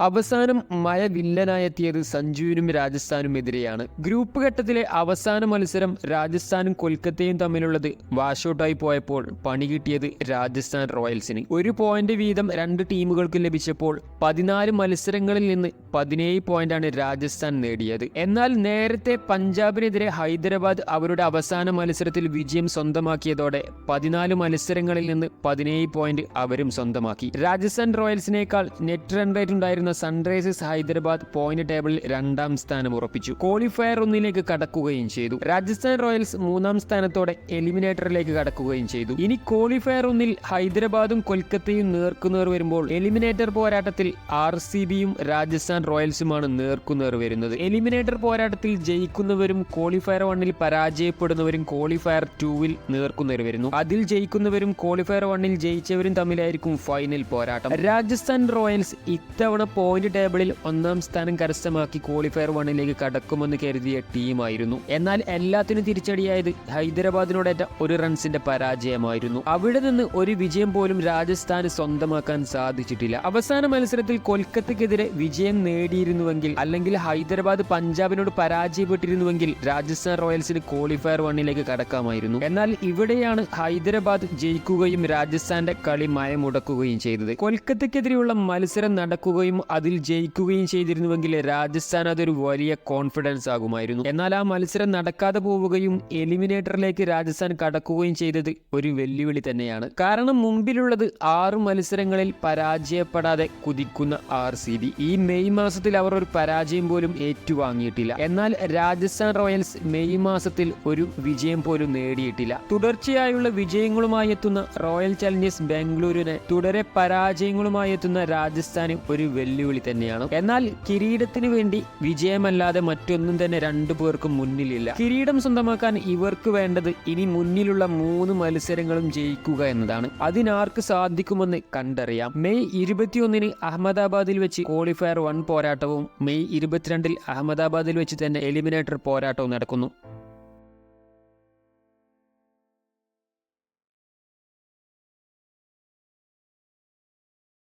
അവസാനം മഴ വില്ലനായെത്തിയത് സഞ്ജുവിനും രാജസ്ഥാനും എതിരെയാണ്. ഗ്രൂപ്പ് ഘട്ടത്തിലെ അവസാന മത്സരം രാജസ്ഥാനും കൊൽക്കത്തയും തമ്മിലുള്ളത് വാഷൌട്ടായി പോയപ്പോൾ പണി കിട്ടിയത് രാജസ്ഥാൻ റോയൽസിന്. ഒരു പോയിന്റ് വീതം രണ്ട് ടീമുകൾക്ക് ലഭിച്ചപ്പോൾ 14 മത്സരങ്ങളിൽ നിന്ന് 17 പോയിന്റാണ് രാജസ്ഥാൻ നേടിയത്. എന്നാൽ നേരത്തെ പഞ്ചാബിനെതിരെ ഹൈദരാബാദ് അവരുടെ അവസാന മത്സരത്തിൽ വിജയം സ്വന്തമാക്കിയതോടെ 14 മത്സരങ്ങളിൽ നിന്ന് 17 പോയിന്റ് അവരും സ്വന്തമാക്കി. രാജസ്ഥാൻ റോയൽസിനേക്കാൾ നെറ്റ് റൺ റേറ്റ് ഉണ്ടായിരുന്ന സൺറൈസേഴ്സ് ഹൈദരാബാദ് പോയിന്റ് ടേബിളിൽ 2ാം സ്ഥാനം ഉറപ്പിച്ചു. ക്വാളിഫയർ 1 കടക്കുകയും ചെയ്തു. രാജസ്ഥാൻ റോയൽസ് 3ാം സ്ഥാനത്തോടെ എലിമിനേറ്ററിലേക്ക് കടക്കുകയും ചെയ്തു. ഇനി ക്വാളിഫയർ 1 ഹൈദരാബാദും കൊൽക്കത്തയും നേർക്കുനേർ വരുമ്പോൾ എലിമിനേറ്റർ പോരാട്ടത്തിൽ RCBയും രാജസ്ഥാൻ റോയൽസുമാണ് നേർക്കുനേർ വരുന്നത്. എലിമിനേറ്റർ പോരാട്ടത്തിൽ ജയിക്കുന്നവരും ക്വാളിഫയർ 1 പരാജയപ്പെടുന്നവരും ക്വാളിഫയർ 2 നേർക്കുനേർ വരുന്നു. അതിൽ ജയിക്കുന്നവരും ക്വാളിഫയർ 1 ജയിച്ചവരും തമ്മിലായിരിക്കും ഫൈനൽ പോരാട്ടം. രാജസ്ഥാൻ റോയൽസ് ഇത്തവണ പോയിന്റ് ടേബിളിൽ 1ാം സ്ഥാനം കരസ്ഥമാക്കി ക്വാളിഫയർ 1 കടക്കുമെന്ന് കരുതിയ ടീമായിരുന്നു. എന്നാൽ എല്ലാത്തിനും തിരിച്ചടിയായത് ഹൈദരാബാദിനോടേറ്റ 1 റൺസിന്റെ പരാജയമായിരുന്നു. അവിടെ നിന്ന് ഒരു വിജയം പോലും രാജസ്ഥാന് സ്വന്തമാക്കാൻ സാധിച്ചിട്ടില്ല. അവസാന മത്സരത്തിൽ കൊൽക്കത്തയ്ക്കെതിരെ വിജയം നേടിയിരുന്നുവെങ്കിൽ, അല്ലെങ്കിൽ ഹൈദരാബാദ് പഞ്ചാബിനോട് പരാജയപ്പെട്ടിരുന്നുവെങ്കിൽ രാജസ്ഥാൻ റോയൽസിന് ക്വാളിഫയർ 1 കടക്കാമായിരുന്നു. എന്നാൽ ഇവിടെയാണ് ഹൈദരാബാദ് ജയിക്കുകയും രാജസ്ഥാന്റെ കളി മയമുടക്കുകയും ചെയ്തത്. കൊൽക്കത്തയ്ക്കെതിരെയുള്ള മത്സരം നടക്കുകയും അതിൽ ജയിക്കുകയും ചെയ്തിരുന്നുവെങ്കിൽ രാജസ്ഥാൻ അതൊരു വലിയ കോൺഫിഡൻസ് ആകുമായിരുന്നു. എന്നാൽ ആ മത്സരം നടക്കാതെ പോവുകയും എലിമിനേറ്ററിലേക്ക് രാജസ്ഥാൻ കടക്കുകയും ചെയ്തത് ഒരു വെല്ലുവിളി തന്നെയാണ്. കാരണം മുമ്പിലുള്ളത് 6 മത്സരങ്ങളിൽ പരാജയപ്പെടാതെ കുതിക്കുന്ന RCB. ഈ മെയ് മാസത്തിൽ അവർ ഒരു പരാജയം പോലും ഏറ്റുവാങ്ങിയിട്ടില്ല. എന്നാൽ രാജസ്ഥാൻ റോയൽസ് മെയ് മാസത്തിൽ ഒരു വിജയം പോലും നേടിയിട്ടില്ല. തുടർച്ചയായുള്ള വിജയങ്ങളുമായി എത്തുന്ന റോയൽ ചലഞ്ചേഴ്സ് ബാംഗ്ലൂരിനെ തുടരെ പരാജയങ്ങളുമായി എത്തുന്ന രാജസ്ഥാന് ഒരു വെല്ലുവിളി തന്നെയാണ്. എന്നാൽ കിരീടത്തിന് വേണ്ടി വിജയമല്ലാതെ മറ്റൊന്നും തന്നെ രണ്ടു പേർക്കും മുന്നിലില്ല. കിരീടം സ്വന്തമാക്കാൻ ഇവർക്ക് വേണ്ടത് ഇനി മുന്നിലുള്ള 3 മത്സരങ്ങളും ജയിക്കുക എന്നതാണ്. അതിനാർക്ക് സാധിക്കുമെന്ന് കണ്ടറിയാം. മെയ് 21 അഹമ്മദാബാദിൽ വെച്ച് ക്വാളിഫയർ 1 പോരാട്ടവും മെയ് 22 അഹമ്മദാബാദിൽ വെച്ച് തന്നെ എലിമിനേറ്റർ പോരാട്ടവും നടക്കുന്നു.